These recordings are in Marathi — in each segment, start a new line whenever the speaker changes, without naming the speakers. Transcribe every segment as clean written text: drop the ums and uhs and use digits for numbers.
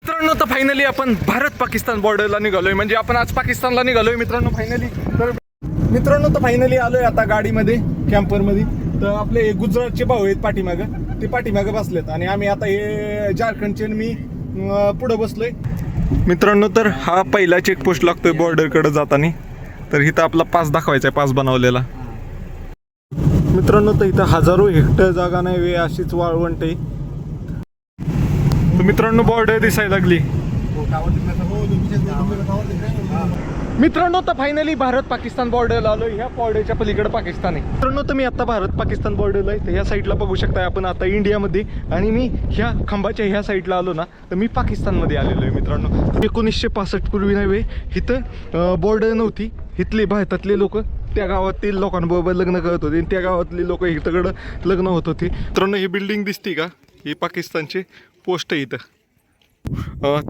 मित्रांनो, तर फायनली आपण भारत पाकिस्तान बॉर्डरला निघालोय. म्हणजे आपण आज पाकिस्तानला निघालोय मित्रांनो फायनली. तर मित्रांनो, तर फायनली आलोय आता गाडीमध्ये, कॅम्परमध्ये. तर आपले गुजरातचे भाऊ आहेत पाठीमागं, ते पाठीमागं बसलेत आणि आम्ही आता हे झारखंडचे मी पुढं बसलोय. मित्रांनो, तर हा पहिला चेकपोस्ट लागतोय बॉर्डरकडे जाताना. तर इथं आपला पास दाखवायचा आहे, पास बनवलेला. मित्रांनो, तर इथं हजारो हेक्टर जागा नाही वे, अशीच वाळवंट आहे. मित्रांनो, बॉर्डर दिसायला लागली. मित्रांनो, तर फायनली भारत पाकिस्तान बॉर्डरला आलो. ह्या बॉर्डरच्या पलीकडे पाकिस्तान आहे. मित्रांनो, तर मी आता भारत पाकिस्तान बॉर्डरला आहे. तर ह्या साईडला बघू शकताय आपण आता इंडियामध्ये, आणि मी ह्या खांबाच्या ह्या साईडला आलो ना, तर मी पाकिस्तानमध्ये आलेलो आहे. मित्रांनो, 1965 पूर्वी नव्हे इथं बॉर्डर नव्हती. इथले भारतातले लोक त्या गावातील लोकांबरोबर लग्न करत होते, त्या गावातली लोक इकडं लग्न होत होते. मित्रांनो, ही बिल्डिंग दिसते का? ही पाकिस्तानचे पोस्ट आहे. इथं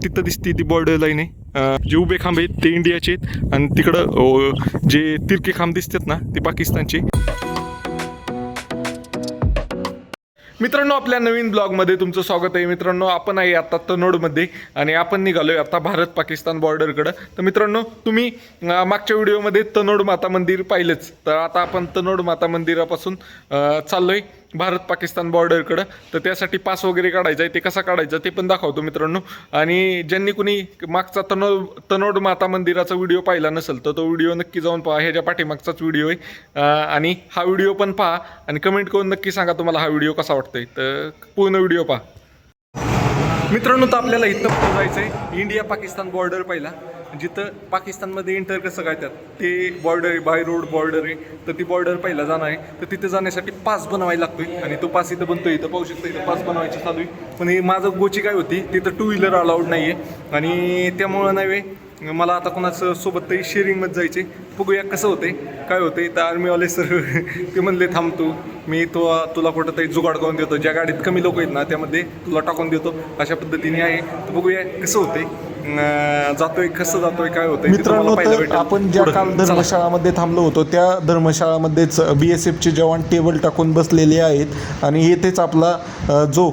तिथं दिसते ती बॉर्डर लाईन आहे. जे उभे खांब आहेत ते इंडियाचे आहेत, आणि तिकडं जे तिरके खांब दिसतात ना ते पाकिस्तानचे. मित्रांनो, आपल्या नवीन ब्लॉगमध्ये तुमचं स्वागत आहे. मित्रांनो, आपण आहे आता तनोडमध्ये आणि आपण निघालोय आता भारत पाकिस्तान बॉर्डरकडं. तर मित्रांनो, तुम्ही मागच्या व्हिडिओमध्ये तनोड माता मंदिर पाहिलंच. तर आता आपण तनोड माता मंदिरापासून चाललोय भारत पाकिस्तान बॉर्डरकडं. तर त्यासाठी पास वगैरे काढायचा आहे, ते कसा काढायचा ते पण दाखवतो मित्रांनो. आणि ज्यांनी कुणी मागचा तनोड माता मंदिराचा व्हिडिओ पाहिला नसेल तर तो व्हिडिओ नक्की जाऊन पहा. ह्याच्या पाठीमागचाच व्हिडिओ आहे. आणि हा व्हिडिओ पण पहा आणि कमेंट करून नक्की सांगा तुम्हाला हा व्हिडिओ कसा वाटतोय. तर पूर्ण व्हिडिओ पहा. मित्रांनो, तर आपल्याला इथं जायचं आहे इंडिया पाकिस्तान बॉर्डर पहिला, जिथं पाकिस्तानमध्ये एंटर कसं काय त्यात ते बॉर्डर आहे, बाय रोड बॉर्डर आहे. तर ती बॉर्डर पहिला जाणार आहे. तर तिथे जाण्यासाठी पास बनवायला लागतोय, आणि तो पास इथं बनतोय. इथं पाहू शकतो, इथं पास बनवायची चालू आहे. पण ही माझं गोची काय होती, तिथं 2 व्हीलर अलाउड नाही आहे, आणि त्यामुळं नाही मला आता कोणाचं सोबत तरी शेअरिंगमध्ये जायचे. बघूया कसं होते काय होते. तर आर्मीवाले सर ते म्हणले थांब तू, मी तुला कुठं तरी जुगाड करून देतो, ज्या गाडीत कमी लोक आहेत ना त्यामध्ये तुला टाकून देतो, अशा पद्धतीने आहे. तर बघूया कसं होते, जातोय कसं जातोय काय होतंय.
मित्रांनो, तर आपण ज्या काल धर्मशाळामध्ये थांबलो होतो त्या धर्मशाळामध्येच BSFचे जवान टेबल टाकून बसलेले आहेत, आणि येथेच आपला जो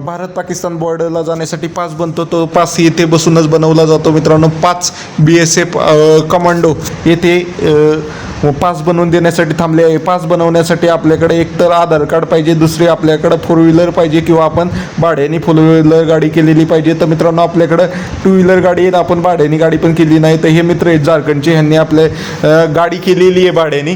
भारत पाकिस्तान बॉर्डरला जाण्यासाठी पास बनतो तो पास येथे बसूनच बनवला जातो. मित्रांनो, 5 BSF कमांडो येथे पास बनवून देण्यासाठी थांबले आहे. पास बनवण्यासाठी आपल्याकडे एकतर आधार कार्ड पाहिजे, दुसरे आपल्याकडे 4 व्हीलर पाहिजे, किंवा आपण भाड्याने 4 व्हीलर गाडी केलेली पाहिजे. तर मित्रांनो, आपल्याकडे 2 व्हीलर गाडी आहे, आपण भाड्याने गाडी पण केली नाही. तर हे मित्र आहेत झारखंडचे, ह्यांनी आपल्या गाडी केलेली आहे भाड्याने.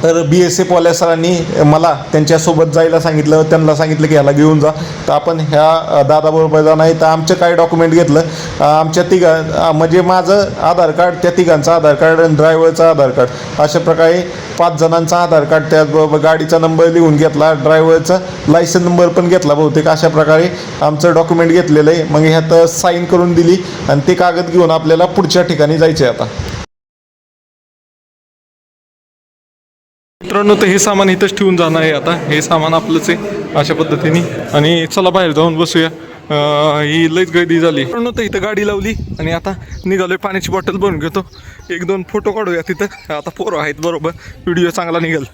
तर BSF वाल्या सरांनी मला त्यांच्यासोबत जायला सांगितलं, त्यांना सांगितलं की ह्याला घेऊन जा. तर आपण ह्या दादाबरोबर जा. नाही तर आमचं काय डॉक्युमेंट घेतलं, आमच्या म्हणजे माझं आधार कार्ड, त्या तिघांचं आधार कार्ड आणि ड्रायव्हरचं आधार कार्ड, अशा प्रकारे 5 जणांचा आधार कार्ड, त्याचबरोबर गाडीचा नंबर लिहून घेतला, ड्रायव्हरचा लायसन नंबर पण घेतला बहुतेक. अशा प्रकारे आमचं डॉक्युमेंट घेतलेलं आहे. मग ह्यात साईन करून दिली, आणि ते कागद घेऊन आपल्याला पुढच्या ठिकाणी जायचं आहे आता.
मित्रांनो, तर हे सामान इथंच ठेवून जाणार आहे आता. हे सामान आपलंच आहे अशा पद्धतीने. आणि चला बाहेर जाऊन बसूया, ही लईच गर्दी झाली. मित्रांनो, तर इथं गाडी लावली आणि आता निघालोय. पाण्याची बॉटल भरून घेतो, 1-2 फोटो काढूया तिथं. आता पोरं आहेत बरोबर, व्हिडिओ चांगला निघेल.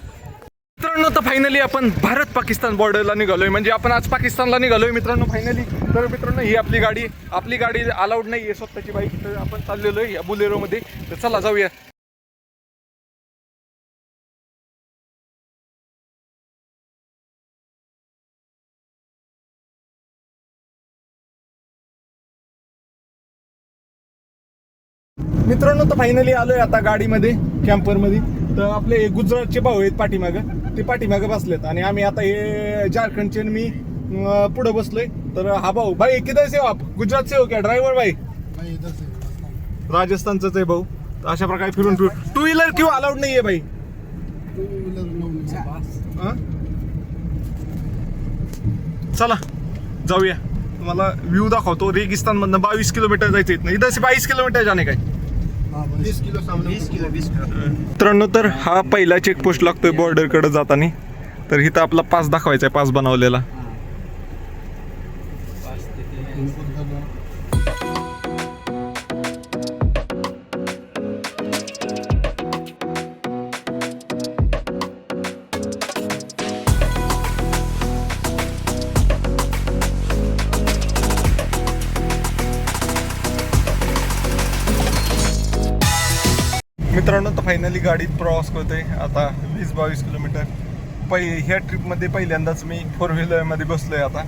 मित्रांनो, तर फायनली आपण भारत पाकिस्तान बॉर्डरला निघालोय. म्हणजे आपण आज पाकिस्तानला निघालोय मित्रांनो फायनली. तर मित्रांनो, ही आपली गाडी अलाउड नाही आहे, स्वतःची बाईक. तर आपण चाललेलो आहे या बुलेरोमध्ये. तर चला जाऊया. मित्रांनो, तर फायनली आलोय आता गाडीमध्ये, कॅम्परमध्ये. तर आपले गुजरातचे भाऊ आहेत पाठीमागं, ते पाठीमागं बसलेत, आणि आम्ही आता हे झारखंडचे मी पुढं बसलोय. तर हा भाऊ, भाई किधर से हो आप? गुजरात से हो क्या ड्रायव्हर भाई? राजस्थानचाच आहे भाऊ. तर अशा प्रकारे फिरून 2 व्हीलर क्यों अलाउड नाही आहे भाई? चला जाऊया, तुम्हाला व्ह्यू दाखवतो. रेगिस्तान मधनं 22 किलोमीटर जायचं इथनं. इथं 22 किलोमीटर जाणे काय.
20 किलो.
मित्रांनो, तर हा पहिला चेकपोस्ट लागतोय बॉर्डरकडे जाताना. तर इथं आपला पास दाखवायचा आहे, पास बनवलेला. मित्रांनो तर फायनली गाडीत प्रवास करतोय आता 20-22 किलोमीटर. ह्या ट्रिपमध्ये पहिल्यांदाच मी 4 व्हीलरमध्ये बसलोय आता,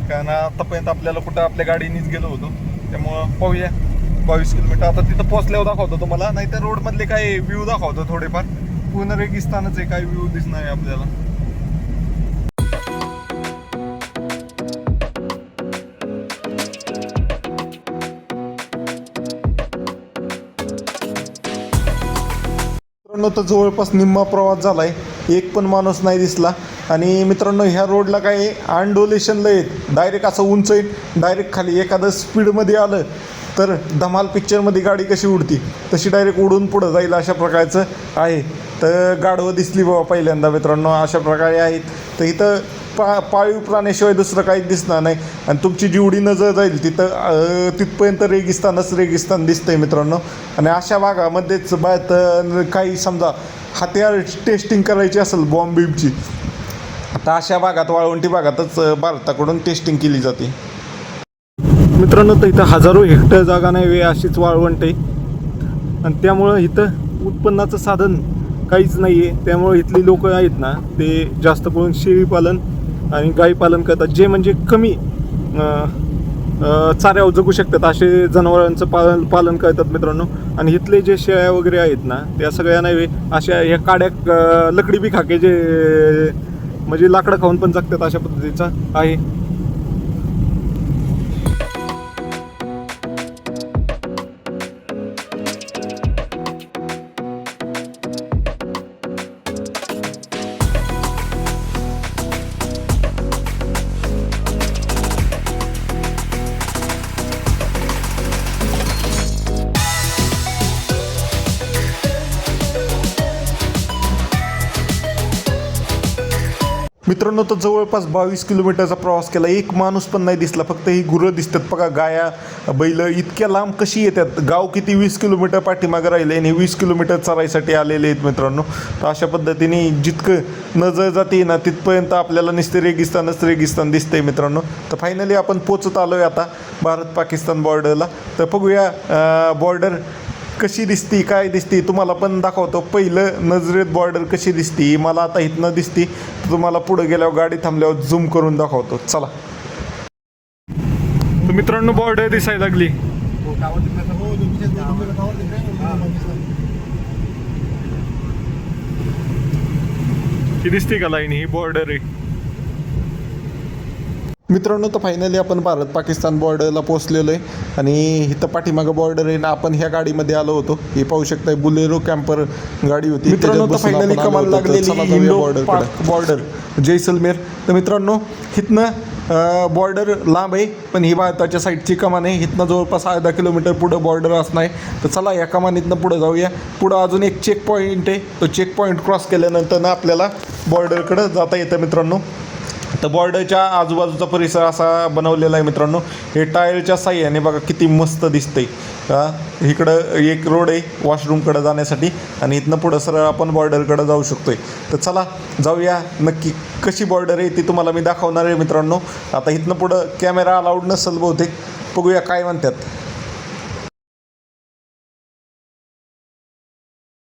कारण आतापर्यंत आपल्याला कुठं आपल्या गाडीनेच गेलो होतो. त्यामुळं पाहूया 22 किलोमीटर. आता तिथं पोहोचल्यावर दाखवतो तुम्हाला, नाहीतर रोडमधले काय व्ह्यू दाखवतो थोडेफार. पूर्ण रेगिस्तानच आहे, काय व्ह्यू दिसणार आहे आपल्याला.
मित्रांनो तर जवळपास निम्मा प्रवास झालाय, एक पण माणूस नाही दिसला. आणि मित्रांनो ह्या रोडला काय आंडोलेशनला येत डायरेक्ट असं उंच आहे, डायरेक्ट खाली एखादं स्पीडमध्ये आलं तर धमाल पिक्चरमध्ये गाडी कशी उडती तशी डायरेक्ट उडून पुढं जाईल अशा प्रकारचं आहे. तर गाढवं दिसली बाबा पहिल्यांदा मित्रांनो, अशा प्रकारे आहेत. तर इथं पाळीव प्राण्याशिवाय दुसरं काहीच दिसणार नाही. आणि तुमची जेवढी नजर जाईल तिथपर्यंत रेगिस्तान दिसतंय मित्रांनो. आणि अशा भागामध्येच काही समजा हत्यार टेस्टिंग करायची असेल बॉम्ब-बिमची, तर अशा भागात वाळवंटी भागातच भारताकडून टेस्टिंग केली जाते. मित्रांनो तर इथं हजारो हेक्टर जागा नाही वे अशीच वाळवंट आहे. आणि त्यामुळं इथं उत्पन्नाचं साधन काहीच नाही आहे. त्यामुळे इथली लोक आहेत ना, ते जास्त करून शेळीपालन आणि गाईपालन करतात, जे म्हणजे कमी चाऱ्यावर जगू शकतात असे जनावरांचं पालन करतात मित्रांनो. आणि इथले जे शेळ्या वगैरे आहेत ना, त्या सगळ्या नाही अशा ह्या काड्या लकडी बी खाके जे म्हणजे लाकडं खाऊन पण जगतात अशा पद्धतीचा आहे. मित्रांनो तर जवळपास 22 किलोमीटरचा प्रवास केला, एक माणूस पण नाही दिसला. फक्त ही गुरं दिसतात बघा, गाया बैल इतक्या लांब कशी येतात. गाव किती 20 किलोमीटर पाठीमागं राहिले आणि 20 किलोमीटर चरायसाठी आलेले आहेत मित्रांनो. तर अशा पद्धतीने जितकं नजर जाते ना तिथपर्यंत आपल्याला नुसते रेगिस्तान दिसतंय मित्रांनो. तर फायनली आपण पोचत आलोय आता भारत पाकिस्तान बॉर्डरला. तर बघूया बॉर्डर कशी दिसती, काय दिसती तुम्हाला पण दाखवतो. पहिलं नजरेत बॉर्डर कशी दिसती मला आता इथनं दिसती, तुम्हाला पुढे गेल्यावर गाडी थांबल्यावर झूम करून दाखवतो. चला.
तर मित्रांनो बॉर्डर दिसायला लागली. ही दिसते का लाईन, ही बॉर्डर आहे
मित्रांनो. तर फायनली आपण भारत पाकिस्तान बॉर्डरला पोहोचलेलो आहे. आणि इथं पाठीमागं बॉर्डर आहे ना, आपण ह्या गाडीमध्ये आलो होतो. हे पाहू शकताय बुलेरो कॅम्पर गाडी होती मित्रांनो. तर फायनली कमाल लागलेली इंडो पाक बॉर्डर जैसलमेर. तर मित्रांनो इथनं बॉर्डर लांब आहे, पण ही भारताच्या साईडची कमान आहे. इथनं जवळपास अर्धा किलोमीटर पुढं बॉर्डर असणार आहे. तर चला या कमानीतनं पुढं जाऊया. पुढं अजून एक चेक पॉईंट आहे, तो चेक पॉईंट क्रॉस केल्यानंतर ना आपल्याला बॉर्डरकडं जाता येतं मित्रांनो. तर बॉर्डरच्या आजूबाजूचा परिसर असा बनवलेला आहे मित्रांनो. हे टायरच्या साह्याने बघा किती मस्त दिसतंय. इकडं एक रोड आहे वॉशरूमकडं जाण्यासाठी, आणि इथनं पुढं सरळ आपण बॉर्डरकडं जाऊ शकतोय. तर चला जाऊया, नक्की कशी बॉर्डर आहे ती तुम्हाला मी दाखवणार आहे मित्रांनो. आता इथनं पुढं कॅमेरा अलाउड नसेल बहुतेक, बघूया काय म्हणतात.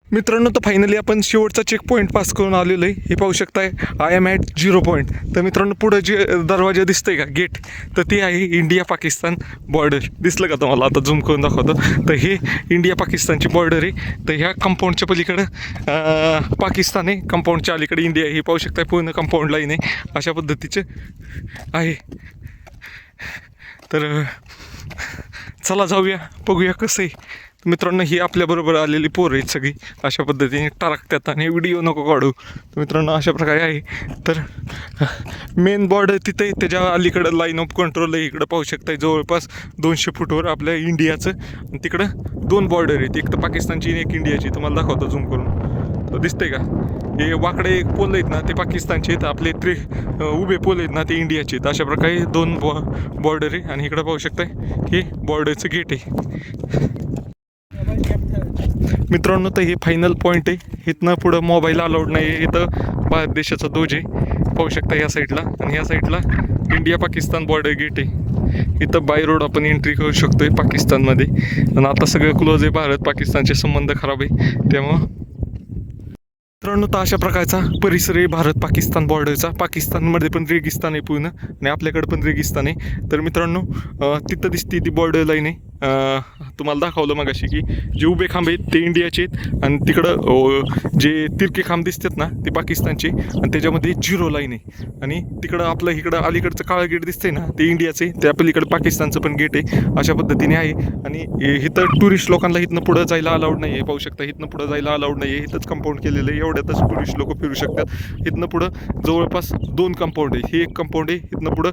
मित्रांनो. तर फायनली आपण शेवटचा चेक पॉईंट पास करून आलेलो आहे. हे पाहू शकताय आय एम ॲट 0 पॉईंट. तर मित्रांनो पुढं जे दरवाजा दिसतंय का गेट, तर ते आहे इंडिया पाकिस्तान बॉर्डर. दिसलं का तुम्हाला, आता झूम करून दाखवतो. तर हे इंडिया पाकिस्तानची बॉर्डर आहे. तर ह्या कंपाऊंडच्या पलीकडं पाकिस्तान आहे, कंपाऊंडच्या अलीकडे इंडिया आहे. हे पाहू शकताय पूर्ण कंपाऊंड लाईन आहे, अशा पद्धतीचे आहे. तर चला जाऊया, बघूया कसं आहे. मित्रांनो ही आपल्याबरोबर आलेली पोरं आहेत सगळी, अशा पद्धतीने टाकतात आणि व्हिडिओ नको काढू. तर मित्रांनो अशा प्रकारे आहे. तर मेन बॉर्डर तिथे आहे, त्याच्या अलीकडं लाईन ऑफ कंट्रोल आहे. इकडं पाहू शकताय जवळपास 200 फूटवर आपल्या इंडियाचं. आणि तिकडं 2 बॉर्डर आहेत, एक तर पाकिस्तानची आणि एक इंडियाची. तुम्हाला दाखवतो झूम करून. तर दिसतंय का, हे वाकडे पोल आहेत ना ते पाकिस्तानचे आहेत, आपले उभे पोल आहेत ना ते इंडियाचे आहेत. अशा प्रकारे 2 बॉर्डर आहे. आणि इकडं पाहू शकताय हे बॉर्डरचं गेट आहे मित्रांनो. तर हे फायनल पॉईंट आहे. इथनं पुढं मोबाईल अलाउड नाही आहे. इथं भारत देशाचा ध्वज आहे, पाहू शकता या साईडला. आणि या साईडला इंडिया पाकिस्तान बॉर्डर गेट आहे. इथं बाय रोड आपण एंट्री करू शकतोय पाकिस्तानमध्ये. आणि आता सगळं क्लोज आहे, भारत पाकिस्तानचे संबंध खराब आहे त्यामुळं. मित्रांनो तर अशा प्रकारचा परिसर आहे भारत पाकिस्तान बॉर्डरचा. पाकिस्तानमध्ये पण रेगिस्तान आहे पूर्ण आणि आपल्याकडे पण रेगिस्तान आहे. तर मित्रांनो तिथं दिसते ती बॉर्डर लाईन आहे. तुम्हाला दाखवलं मगाशी की जे उभे खांब आहेत ते इंडियाचे आहेत आणि तिकडं जे तिरके खांब दिसतात ना ते पाकिस्तानचे आणि त्याच्यामध्ये 0 लाईन आहे. आणि तिकडं आपलं इकडं अलीकडचं काळं गेट दिसतंय ना ते इंडियाचं आहे, त्या पलीकडं पाकिस्तानचं पण गेट आहे. अशा पद्धतीने आहे. आणि इथं टुरिस्ट लोकांना इथनं पुढं जायला अलाउड नाही आहे. पाहू शकता इथनं पुढं जायला अलाउड नाही आहे. इथंच कंपाऊंड केलेलं आहे, एवढ्यातच टुरिस्ट लोक फिरू शकतात. इथनं पुढं जवळपास 2 कंपाऊंड आहे. हे एक कंपाऊंड आहे, इथनं पुढं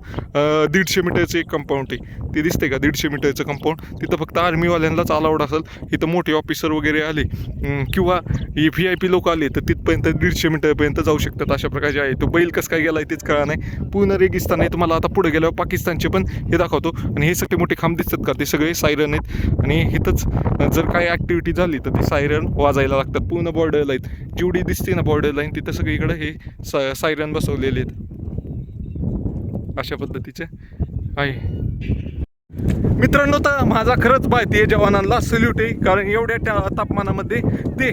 150 मीटरचं एक कंपाऊंड आहे. ते दिसतंय का 150 मीटरचं कंपाऊंड. तिथं फक्त आर्मीवाल्यांनाच अलाउड असेल. इथं मोठे ऑफिसर वगैरे आले किंवा VIP लोक आले तर तिथपर्यंत 150 मीटरपर्यंत जाऊ शकतात. अशा प्रकारचे आहे. तो बैल कसं काय गेला आहे तेच कळा नाही. पूर्ण रेगिस्तान आहे. तुम्हाला आता पुढे गेल्यावर पाकिस्तानचे पण हे दाखवतो. आणि हे सगळे मोठे खांब दिसतात का ते सगळे सायरन आहेत. आणि इथंच जर काही ॲक्टिव्हिटी झाली तर ते सायरन वाजायला लागतात. पूर्ण बॉर्डर लाईन जेवढी दिसते ना बॉर्डर लाईन तिथं सगळीकडे हे सायरन बसवलेले आहेत. अशा पद्धतीचे आहे. मित्रांनो तर माझा खरंच भारतीय जवानांना सल्यूट आहे, कारण एवढ्या तापमानामध्ये ते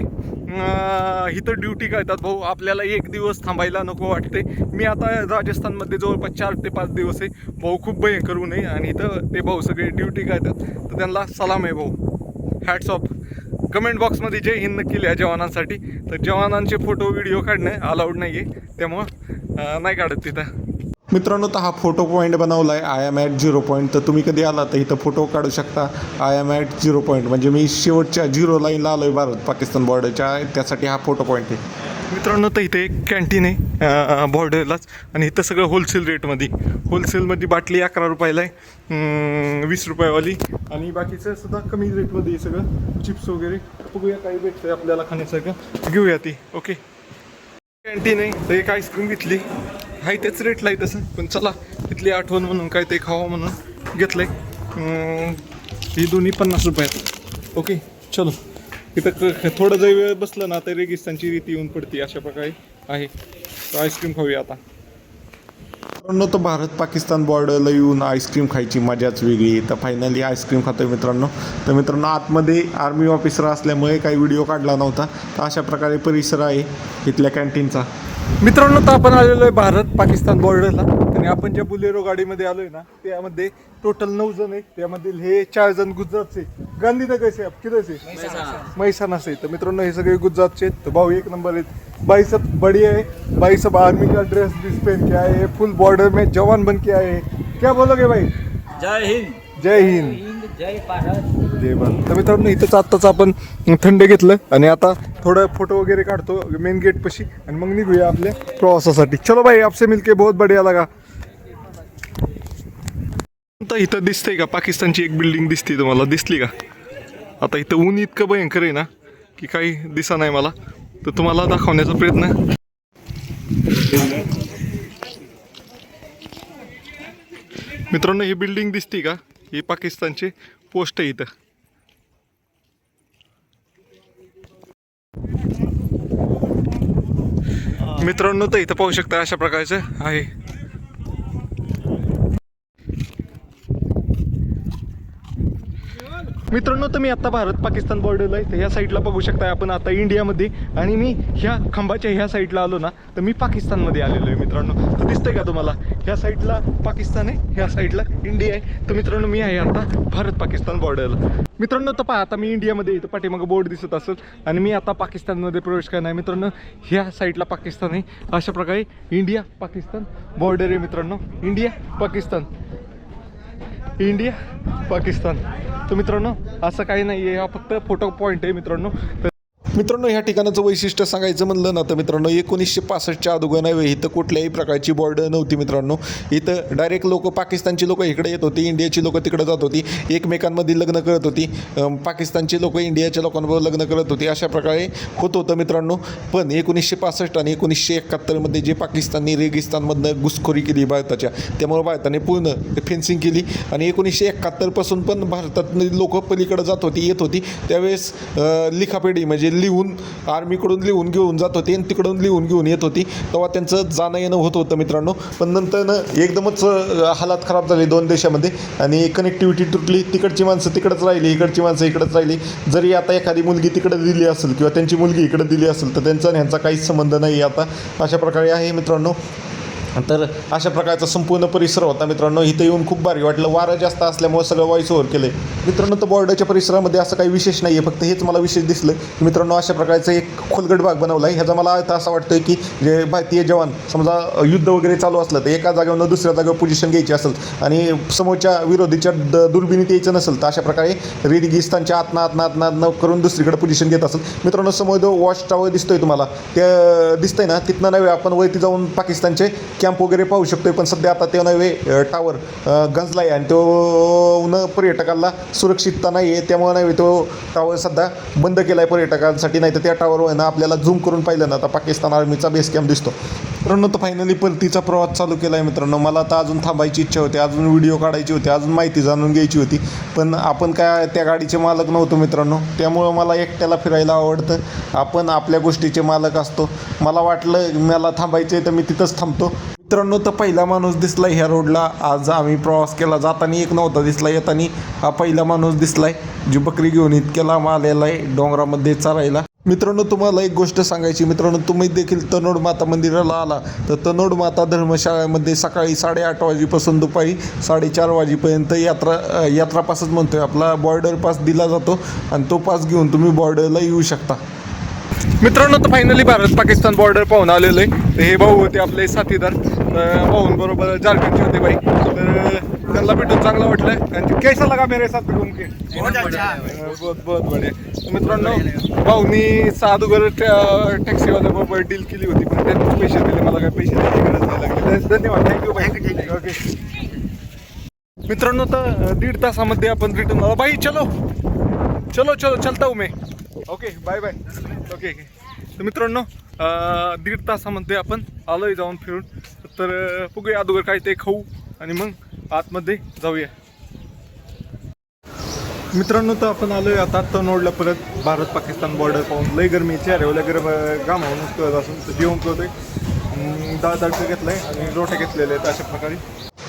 इथं ड्युटी करतात. भाऊ आपल्याला एक दिवस थांबायला नको वाटते. मी आता राजस्थानमध्ये जवळपास 4 ते 5 दिवस आहे. भाऊ खूप भयंकर ऊन आहे आणि इथं ते भाऊ सगळे ड्युटी करतात. तर त्यांना सलाम आहे भाऊ, हॅट्स ऑफ. कमेंट बॉक्समध्ये जय हिंद नक्की लिहा जवानांसाठी. तर जवानांचे फोटो व्हिडिओ काढणे अलाउड नाही आहे त्यामुळं नाही काढत तिथं.
मित्रांनो तर हा फोटो पॉईंट बनवला आहे आय एम ॲट 0 पॉईंट. तर तुम्ही कधी आला तर इथं फोटो काढू शकता. आय एम ॲट 0 पॉईंट म्हणजे मी शेवटच्या 0 लाईनला आलो आहे भारत पाकिस्तान बॉर्डरच्या, त्यासाठी हा फोटो पॉईंट आहे.
मित्रांनो तर इथे एक कॅन्टीन आहे बॉर्डरलाच आणि इथं सगळं होलसेल रेटमध्ये. होलसेलमध्ये बाटली 11 रुपयाला आहे, 20 रुपयावाली. आणि बाकीचं सुद्धा कमी रेटमध्ये आहे सगळं. चिप्स वगैरे बघूया काही भेटतं आपल्याला खाण्यासारखं, घेऊया ती. ओके कॅन्टीन आहे. तर एक आईस्क्रीम घेतली आहे, त्याच रेटला आहे तसं, पण चला तिथली आठवण म्हणून काय ते खावं म्हणून घेतलं आहे. ही दोन्ही 50 रुपयात. ओके चलो. इथं थोडं जरी वेळ बसलं ना तर रेगिस्तानची रीती येऊन पडते. अशा प्रकारे आहे. तर आईस्क्रीम खाऊया आता.
मित्रांनो तर भारत पाकिस्तान बॉर्डरला येऊन आईस्क्रीम खायची मजाच वेगळी. तर फायनली आईस्क्रीम खातोय मित्रांनो. तर मित्रांनो आतमध्ये आर्मी ऑफिसर असल्यामुळे काही व्हिडिओ काढला नव्हता. तर अशा प्रकारे परिसर आहे इथल्या कॅन्टीनचा.
मित्रांनो तर आपण आलेलो आहे भारत पाकिस्तान बॉर्डरला. आणि आपण ज्या बुलेरो गाडीमध्ये आलोय ना त्यामध्ये टोटल 9 जण आहेत. त्यामधील हे 4 जण गुजरातचे. गांधीनगरचे किधरचे? मैसानाचे. तर मित्रांनो हे सगळे गुजरातचे आहेत. तर भाऊ एक नंबर आहेत. भाई सब बढ़िया है. भाई सब आर्मी का ड्रेस पहन के आए हैं, फुल बॉर्डर में जवान बन के आए हैं. क्या बोलोगे भाई?
जय हिंद.
जय हिंद.
जय भारत.
जय भारत. तर मित्रांनो इथंच आत्ताच आपण थंड घेतलं आणि आता थोडं फोटो वगैरे काढतो मेन गेट पशी आणि मग निघूया आपल्या प्रवासासाठी. चलो भाई आपसे मिलके बहुत बढ़िया लगा. आता इथं दिसतंय का पाकिस्तानची एक बिल्डिंग दिसते तुम्हाला, दिसली का? आता इथं ऊन इतकं भयंकर आहे ना की काही दिसा नाही मला, तर तुम्हाला दाखवण्याचा प्रयत्न. मित्रांनो ही बिल्डिंग दिसते का? ही पाकिस्तानची पोस्ट आहे इथं. मित्रांनो तर इथं पाहू शकता अशा प्रकारचं आहे. मित्रांनो तर मी आता भारत पाकिस्तान बॉर्डरला आहे. तर ह्या साईडला बघू शकता आपण आता इंडियामध्ये, आणि मी ह्या खांबाच्या ह्या साईडला आलो ना तर मी पाकिस्तानमध्ये आलेलो आहे मित्रांनो. तर दिसतंय का तुम्हाला? ह्या साईडला पाकिस्तान आहे, ह्या साईडला इंडिया आहे. तर मित्रांनो मी आहे आता भारत पाकिस्तान बॉर्डरला. मित्रांनो तर पहा आता मी इंडियामध्ये इथं पाठीमागं बोर्ड दिसत असेल आणि मी आता पाकिस्तानमध्ये प्रवेश करणार आहे मित्रांनो. ह्या साईडला पाकिस्तान आहे. अशा प्रकारे इंडिया पाकिस्तान बॉर्डर आहे मित्रांनो. India Pakistan, India Pakistan. तर मित्रांनो असं काही नाही आहे, हा फक्त फोटो पॉईंट आहे मित्रांनो.
मित्रांनो ह्या ठिकाणाचं वैशिष्ट्य सांगायचं म्हणलं ना तर मित्रांनो 1965च्या अगोदर नव्हे इथं कुठल्याही प्रकारची बॉर्डर नव्हती मित्रांनो. इथं डायरेक्ट लोक पाकिस्तानची लोक इकडे येत होती, इंडियाची लोक तिकडे जात होती, एकमेकांमध्ये लग्न करत होती. पाकिस्तानची लोक इंडियाच्या लोकांबरोबर लग्न करत होती. अशा प्रकारे होत होतं मित्रांनो. पण 1965 आणि 1971मध्ये जे पाकिस्ताननी रेगिस्तानमधनं घुसखोरी केली भारताच्या, त्यामुळे भारताने पूर्ण फेन्सिंग केली. आणि 1971 पासून पण भारतातली लोक पलीकडे जात होती येत होती. त्यावेळेस लिखापेढी म्हणजे लिहून आर्मीकडून लिहून घेऊन जात होते आणि तिकडून लिहून घेऊन येत होती, तेव्हा त्यांचं जाणं येणं होत होतं मित्रांनो. पण नंतर एकदमच हालात खराब झाले दोन देशामध्ये आणि कनेक्टिव्हिटी तुटली. तिकडची माणसं तिकडंच राहिली, इकडची माणसं इकडंच राहिली. जरी आता एखादी मुलगी तिकडे दिली असेल किंवा त्यांची मुलगी इकडे दिली असेल तर त्यांचा आणि ह्यांचा काहीच संबंध नाही आता. अशा प्रकारे आहे मित्रांनो. तर अशा प्रकारचा संपूर्ण परिसर होता मित्रांनो. इथं येऊन खूप भारी वाटलं. वारं जास्त असल्यामुळे सगळं व्हॉइस ओव्हर केलं आहे मित्रांनो. तर बॉर्डरच्या परिसरामध्ये असं काही विशेष नाही आहे, फक्त हेच मला विशेष दिसलं की मित्रांनो अशा प्रकारचं एक खोलगट भाग बनवला आहे. ह्याचा मला अर्थ असा वाटतोय की जे भारतीय जवान समजा युद्ध वगैरे चालू असलं तर एका जागेवरून दुसऱ्या जागेवर पोझिशन घ्यायची असेल आणि समोरच्या विरोधीच्या दुर्बिणीत यायचं नसेल तर अशा प्रकारे रेगिस्तानच्या आतनं करून दुसरीकडे पोझिशन घेत असेल मित्रांनो. समोर जो वॉच टॉवर दिसतोय तुम्हाला, ते दिसतंय ना, तिथनं नव्हे आपण वरती जाऊन पाकिस्तानचे कॅम्प वगैरे पाहू शकतोय. पण सध्या आता ते नव्हे टावर गंजला आहे आणि तो न पर्यटकाला सुरक्षितता नाही आहे, त्यामुळे नव्हे तो टावर सध्या बंद केला आहे पर्यटकांसाठी. नाही तर त्या टावरवर ना आपल्याला झूम करून पाहिलं ना आता पाकिस्तान आर्मीचा बेस कॅम्प दिसतो मित्रांनो. तर फायनली परतीचा प्रवास चालू केला आहे मित्रांनो. मला आता अजून थांबायची इच्छा होती, अजून व्हिडिओ काढायची होती, अजून माहिती जाणून घ्यायची होती. पण आपण काय त्या गाडीचे मालक नव्हतो मित्रांनो, त्यामुळं मला एकट्याला फिरायला आवडतं. आपण आपल्या गोष्टीचे मालक असतो. मला वाटलं मला थांबायचं आहे तर मी तिथंच थांबतो मित्रांनो. तर पहिला माणूस दिसला ह्या रोडला. आज आम्ही प्रवास केला, जाताना एक नव्हता दिसला, येताना हा पहिला माणूस दिसलाय जी बकरी घेऊन इतक्या लांब आलेला आहे डोंगरामध्ये चरायला. मित्रांनो तुम्हाला एक गोष्ट सांगायची मित्रांनो, तुम्ही देखील तनोड माता मंदिराला आला तर तनोड माता धर्मशाळेमध्ये सकाळी 8:30 वाजेपासून दुपारी 4:30 वाजेपर्यंत यात्रा पासच म्हणतोय आपला बॉर्डर पास दिला जातो आणि तो पास घेऊन तुम्ही बॉर्डरला येऊ शकता
मित्रांनो. तर फायनली भारत पाकिस्तान बॉर्डर पाहून आलेलो आहे. तर हे भाऊ होते आपले साथीदार, भाऊंबरोबर झारखंडचे होते बाई. तर त्यांना भेटून चांगलं वाटलं. त्यांची कैसा लगा मेरे साथ घूम के? बहुत बढिया. मित्रांनो भाऊनी साधूगर टॅक्सीवाल्याबरोबर डील केली होती, पण त्यांनीच पैसे दिले, मला काय पैसे द्यायची गरज नाही लागली. धन्यवाद, थँक्यू बाई. ओके मित्रांनो, तर 1.5 तासामध्ये आपण रिटर्न आलो. बाई चलो चलो चलो चलता हूँ मैं. Okay bye bye. ओके तर मित्रांनो 1.5 तासामध्ये आपण आलोय जाऊन फिरून. तर बघूया अगोदर काय ते खाऊ आणि मग आतमध्ये जाऊया मित्रांनो. तर आपण आलोय आता तनोडला परत भारत पाकिस्तान बॉर्डर पाहून. लय गरमी चेहऱ्यावर गरम घामावून कळत असून तर जेवण करतोय. डाळ तडका घेतलाय आणि रोटे घेतलेले आहेत अशा प्रकारे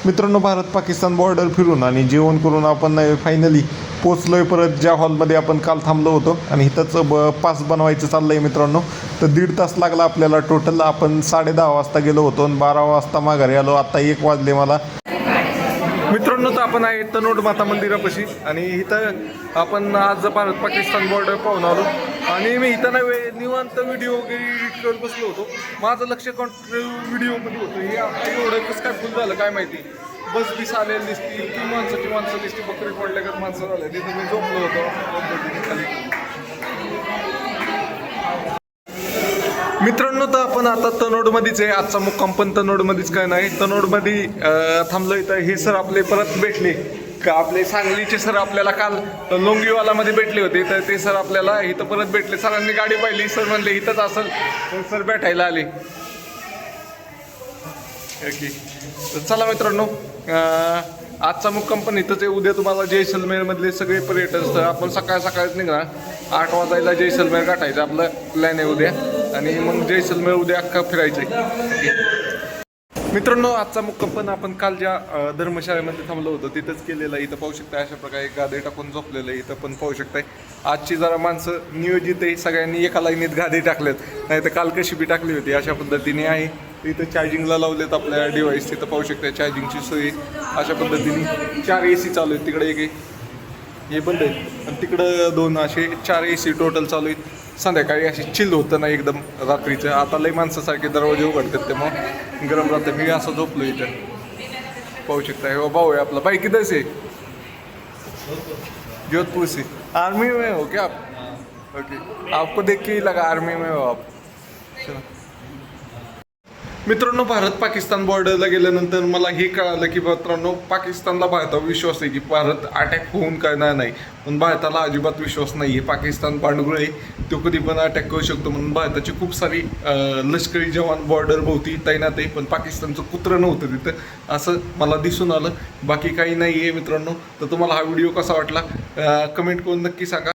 मित्रांनो. भारत पाकिस्तान बॉर्डर फिरून आणि जेवण करून आपण फायनली पोचलोय परत ज्या हॉलमध्ये आपण काल थांबलो होतो आणि इथंच पास बनवायचं चाललं आहे मित्रांनो. तर 1.5 तास लागला आपल्याला टोटल. आपण 10:30 वाजता गेलो होतो आणि 12 वाजता माघारी आलो. आता 1 वाजले मला
मित्रांनो. तर आपण आहे तनोड माता मंदिरापाशी आणि इथं आपण आज भारत पाकिस्तान बॉर्डर पाहून आलो. आणि मी इथं नाही निवांत व्हिडिओ वगैरे एडिट करत बसलो होतो. माझं लक्ष व्हिडिओमध्ये होतं. हे आता एवढं कसं काय फुल झालं काय माहिती. बस बीस आलेली दिसती, ती माणसं दिसती, बकरी पडल्या का माणसं झाल्या. तिथं मी झोपलो होतो खाली. मित्रांनो तर आपण आता तनोडमध्येच आहे. आजचा मुक्काम पण तनोडमध्येच काय नाही. तनोडमध्ये थांबलोय. तर हे सर आपले परत भेटले का, आपले सांगलीचे सर आपल्याला काल लोंगीवालामध्ये भेटले होते. तर ते सर आपल्याला इथं परत भेटले. सरांनी गाडी पाहिली, सर म्हणले इथंच असेल, मग सर भेटायला आले. ओके तर चला मित्रांनो, आजचा मुक्काम पण इथंच आहे. उद्या तुम्हाला जैसलमेरमधले सगळे पर्यटन स्थळ आपण सकाळीच निघणार. 8 वाजायला जैसलमेर गाठायचं आपलं प्लॅन आहे उद्या. आणि मग जैसलमेर उद्या अख्खा फिरायचं आहे. मित्रांनो आजचा मुक्काम पण आपण काल ज्या धर्मशाळेमध्ये थांबलो होतो तिथंच केलेलं आहे. इथं पाहू शकताय अशा प्रकारे गादी टाकून झोपलेलं आहे. इथं पण पाहू शकताय आजची जरा माणसं नियोजित आहे. सगळ्यांनी एका लाईनीत गादी टाकलेत, नाही तर काल कशी बी टाकली होती अशा पद्धतीने आहे. इथं चार्जिंगला लावलेत आपल्या डिव्हाइस. तिथं पाहू शकताय चार्जिंगची सोय अशा पद्धतीने. 4 AC चालू आहेत. तिकडे एक हे बंद आहेत आणि तिकडं 2 असे 4 AC टोटल चालू आहेत. संध्याकाळी अशी चिल होतं ना एकदम रात्रीचं. आता लई माणसासारखे दरवाजे उघडतात त्यामुळं गरम राहतं. मी असं झोपलो इथं पाहू शकता. हे भाऊ आहे आपला. भाई किधर से? जोधपुर से. आर्मी में हो क्या आप? ओके आपको देख के ही लगा आर्मी में हो आप. चलो मित्रांनो भारत पाकिस्तान बॉर्डरला गेल्यानंतर मला हे कळालं की मित्रांनो पाकिस्तानला भारतावर विश्वास आहे की भारत अटॅक होऊन करणार नाही. पण भारताला अजिबात विश्वास नाही आहे. पाकिस्तान पांडुगळ आहे, तो कधी पण अटॅक करू शकतो. म्हणून भारताची खूप सारी लष्करी जवान बॉर्डर भोवती तैनात आहे. पण पाकिस्तानचं कुत्रं नव्हतं तिथं असं मला दिसून आलं. बाकी काही नाही आहे मित्रांनो. तर तुम्हाला हा व्हिडिओ कसा वाटला कमेंट करून नक्की सांगा.